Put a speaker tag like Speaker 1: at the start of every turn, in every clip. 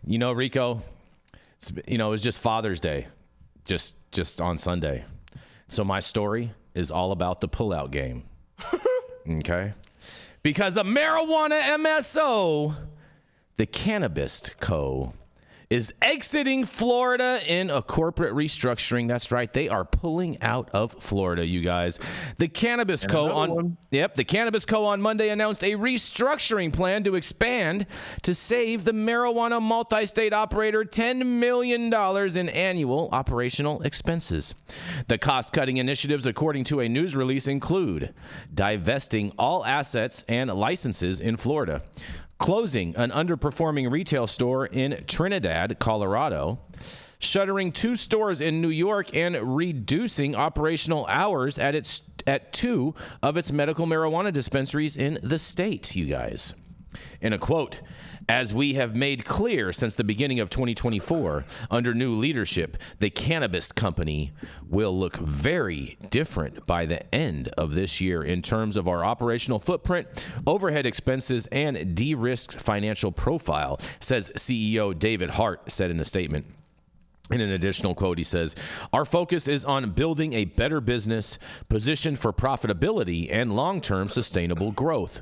Speaker 1: Rico, it was just Father's Day, just on Sunday. So my story is all about the pullout game. Okay? Because a marijuana MSO, the Cannabist Co., is exiting Florida in a corporate restructuring. That's right. They are pulling out of Florida, you guys. The Cannabis Co. on Monday announced a restructuring plan to expand to save the marijuana multi-state operator $10 million in annual operational expenses. The cost-cutting initiatives, according to a news release, include divesting all assets and licenses in Florida, closing an underperforming retail store in Trinidad, Colorado, shuttering 2 stores in New York, and reducing operational hours at 2 of its medical marijuana dispensaries in the state, you guys. In a quote, "As we have made clear since the beginning of 2024, under new leadership, the Cannabis Company will look very different by the end of this year in terms of our operational footprint, overhead expenses, and de-risked financial profile," says CEO David Hart said in a statement. In an additional quote, he says, "Our focus is on building a better business positioned for profitability and long-term sustainable growth.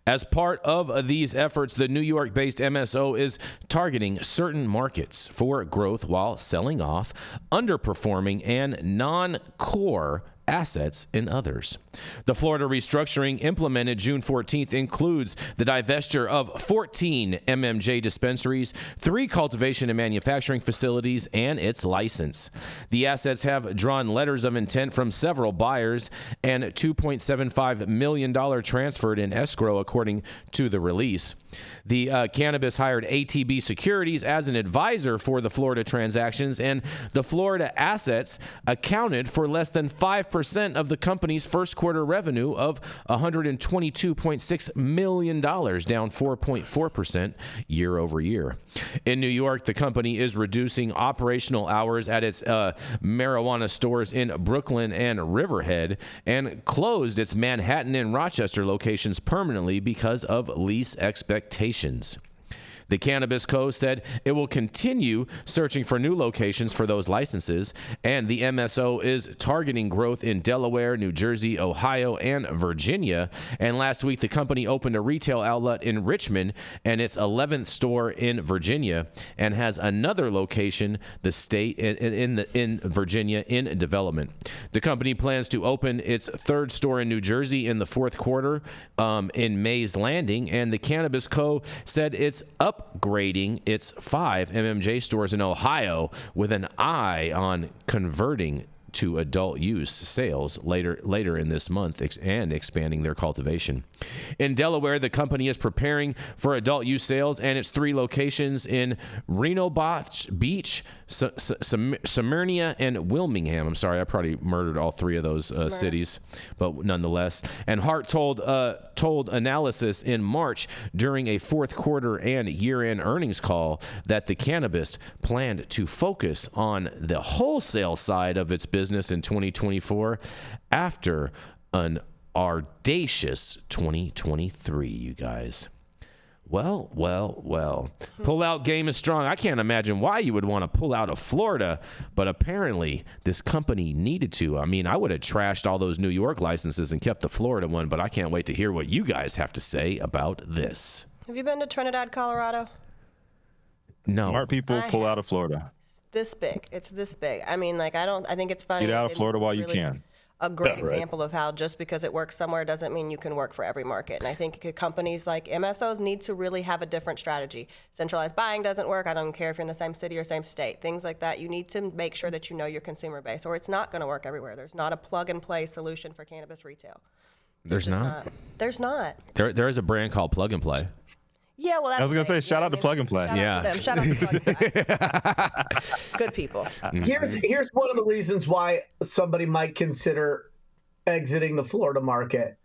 Speaker 1: As part of these efforts, the New York-based MSO is targeting certain markets for growth while selling off underperforming and non-core assets in others. The Florida restructuring implemented June 14th includes the divestiture of 14 MMJ dispensaries, 3 cultivation and manufacturing facilities, and its license. The assets have drawn letters of intent from several buyers and $2.75 million transferred in escrow, according to the release. The Cannabis hired ATB Securities as an advisor for the Florida transactions, and the Florida assets accounted for less than 5% of the company's first quarter revenue of $122.6 million, down 4.4% year over year. In New York, the company is reducing operational hours at its marijuana stores in Brooklyn and Riverhead and closed its Manhattan and Rochester locations permanently because of lease expectations. The Cannabis Co. said it will continue searching for new locations for those licenses, and the MSO is targeting growth in Delaware, New Jersey, Ohio, and Virginia. And last week, the company opened a retail outlet in Richmond and its 11th store in Virginia, and has another location, the state in Virginia, in development. The company plans to open its 3rd store in New Jersey in the 4th quarter in Mays Landing, and the Cannabis Co. said it's upgrading its 5 MMJ stores in Ohio with an eye on converting to adult use sales later in this month and expanding their cultivation. In Delaware, the company is preparing for adult use sales, and its 3 locations in Reno Beach, Smyrna, and Wilmington. I'm sorry, I probably murdered all 3 of those cities, but nonetheless. And Hart told Analysis in March during a 4th quarter and year-end earnings call that the Cannabist planned to focus on the wholesale side of its business in 2024 after an audacious 2023, you guys. Well. Pull-out game is strong. I can't imagine why you would want to pull out of Florida, but apparently this company needed to. I mean, I would have trashed all those New York licenses and kept the Florida one, but I can't wait to hear what you guys have to say about this.
Speaker 2: Have you been to Trinidad, Colorado?
Speaker 1: No.
Speaker 3: Smart people pull out of Florida.
Speaker 2: This big. It's this big. I mean, I think it's funny.
Speaker 3: Get out of Florida while you can.
Speaker 2: A great example of how just because it works somewhere doesn't mean you can work for every market. And I think companies like MSOs need to really have a different strategy. Centralized buying doesn't work. I don't care if you're in the same city or same state. Things like that. You need to make sure that you know your consumer base, or it's not going to work everywhere. There's not a plug-and-play solution for cannabis retail.
Speaker 1: There's not?
Speaker 2: There's not.
Speaker 1: There is a brand called Plug and Play.
Speaker 2: Yeah, well, that's
Speaker 3: I was going to say, shout out to Plug and Play.
Speaker 2: Shout out to Plug and Play. Good people.
Speaker 4: Here's one of the reasons why somebody might consider exiting the Florida market.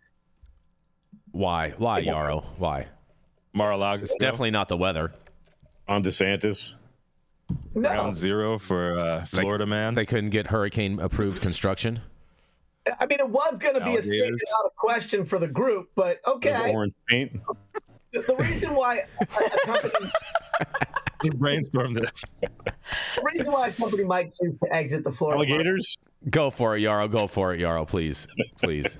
Speaker 1: Why, Yarrow? Why?
Speaker 3: Mar-a-Lago.
Speaker 1: It's definitely not the weather.
Speaker 5: On DeSantis.
Speaker 4: No.
Speaker 3: Ground zero for Florida, man.
Speaker 1: They couldn't get hurricane-approved construction?
Speaker 4: I mean, it was going to be a statement out of question for the group, but okay.
Speaker 5: Orange paint.
Speaker 4: The reason why a company
Speaker 3: Just brainstorm this.
Speaker 4: The reason why a company might choose to exit the Florida market
Speaker 5: Alligators?
Speaker 1: Go for it, Yarrow. Go for it, Yarrow. Please. Please.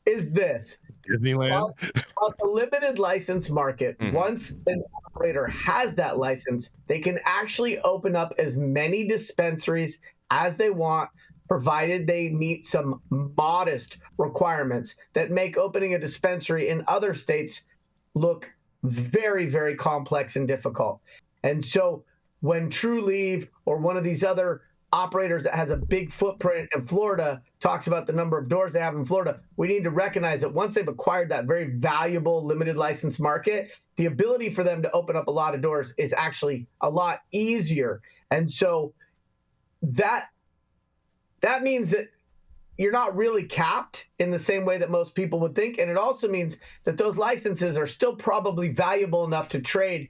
Speaker 4: is this.
Speaker 3: Disneyland.
Speaker 4: On the limited license market, once an operator has that license, they can actually open up as many dispensaries as they want, provided they meet some modest requirements that make opening a dispensary in other states look very, very complex and difficult. And so when True Leave or one of these other operators that has a big footprint in Florida talks about the number of doors they have in Florida, we need to recognize that once they've acquired that very valuable limited license market, the ability for them to open up a lot of doors is actually a lot easier. And so that means that you're not really capped in the same way that most people would think. And it also means that those licenses are still probably valuable enough to trade,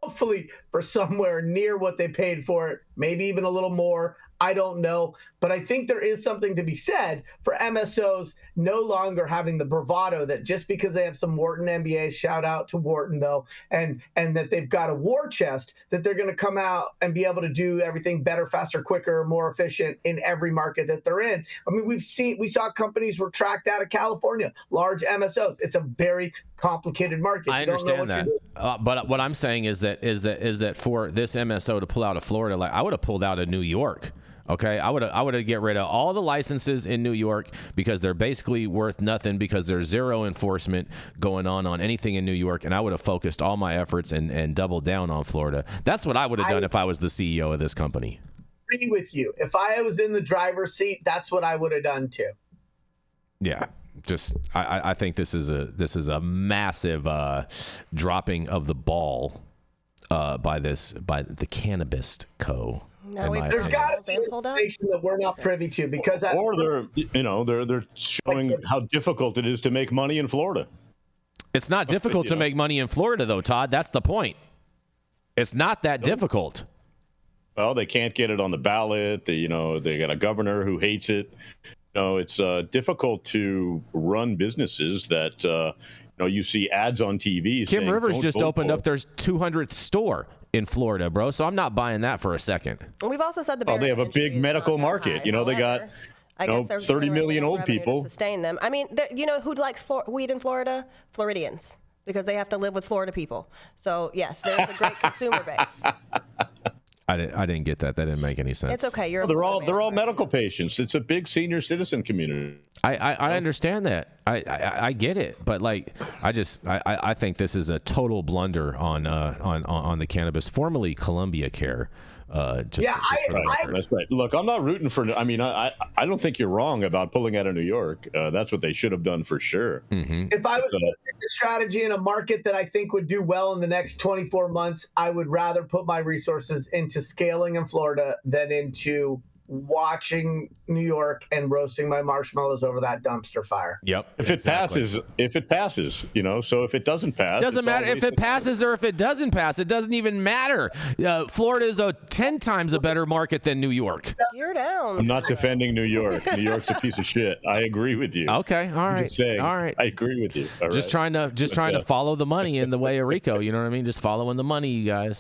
Speaker 4: hopefully for somewhere near what they paid for it, maybe even a little more. I don't know. But I think there is something to be said for MSOs no longer having the bravado that just because they have some Wharton MBAs, shout out to Wharton though, and that they've got a war chest, that they're going to come out and be able to do everything better, faster, quicker, more efficient in every market that they're in. I mean, we saw companies retract out of California, large MSOs. It's a very complicated market.
Speaker 1: I understand that. But what I'm saying is that for this MSO to pull out of Florida, like I would have pulled out of New York. Okay, I would have get rid of all the licenses in New York because they're basically worth nothing because there's zero enforcement going on anything in New York, and I would have focused all my efforts and doubled down on Florida. That's what I would have done if I was the CEO of this company.
Speaker 4: I agree with you. If I was in the driver's seat, that's what I would have done too.
Speaker 1: Yeah. Just I think this is a massive dropping of the ball by the Cannabist Co.
Speaker 4: There's got to be information that we're not privy to because
Speaker 5: or they're showing how difficult it is to make money in Florida.
Speaker 1: It's not difficult to make money in Florida though, Todd. That's the point. It's not that difficult.
Speaker 5: Well, they can't get it on the ballot. They got a governor who hates it. It's difficult to run businesses that you see ads on TV.
Speaker 1: Kim
Speaker 5: saying,
Speaker 1: Rivers just opened up their
Speaker 5: it."
Speaker 1: 200th store in Florida, bro. So I'm not buying that for a second.
Speaker 2: We've also said
Speaker 5: they have a big medical market. They got
Speaker 2: I guess they're
Speaker 5: 30 million old people.
Speaker 2: to sustain them. I mean, you know who likes weed in Florida? Floridians, because they have to live with Florida people. So yes, there's a great consumer base.
Speaker 1: I didn't get that. That didn't make any sense.
Speaker 2: It's okay.
Speaker 5: They're all medical patients. It's a big senior citizen community.
Speaker 1: I understand that. I get it, but like I think this is a total blunder on the cannabis, formerly Columbia Care. That's
Speaker 5: right. Look, I'm not rooting for. I mean, I don't think you're wrong about pulling out of New York. That's what they should have done for sure.
Speaker 1: Mm-hmm.
Speaker 4: If I was looking at the strategy in a market that I think would do well in the next 24 months, I would rather put my resources into scaling in Florida than into watching New York and roasting my marshmallows over that dumpster fire.
Speaker 1: Yep.
Speaker 5: If it passes, so if it doesn't pass,
Speaker 1: doesn't matter if it passes or if it doesn't pass. It doesn't even matter. Florida is 10 times a better market than New York.
Speaker 2: You're down.
Speaker 5: I'm not defending New York. New York's a piece of shit. I agree with you.
Speaker 1: Okay. All right.
Speaker 5: Just saying,
Speaker 1: all right.
Speaker 5: I agree with you. All
Speaker 1: just
Speaker 5: right.
Speaker 1: trying to follow the money in the way of Rico. You know what I mean? Just following the money, you guys.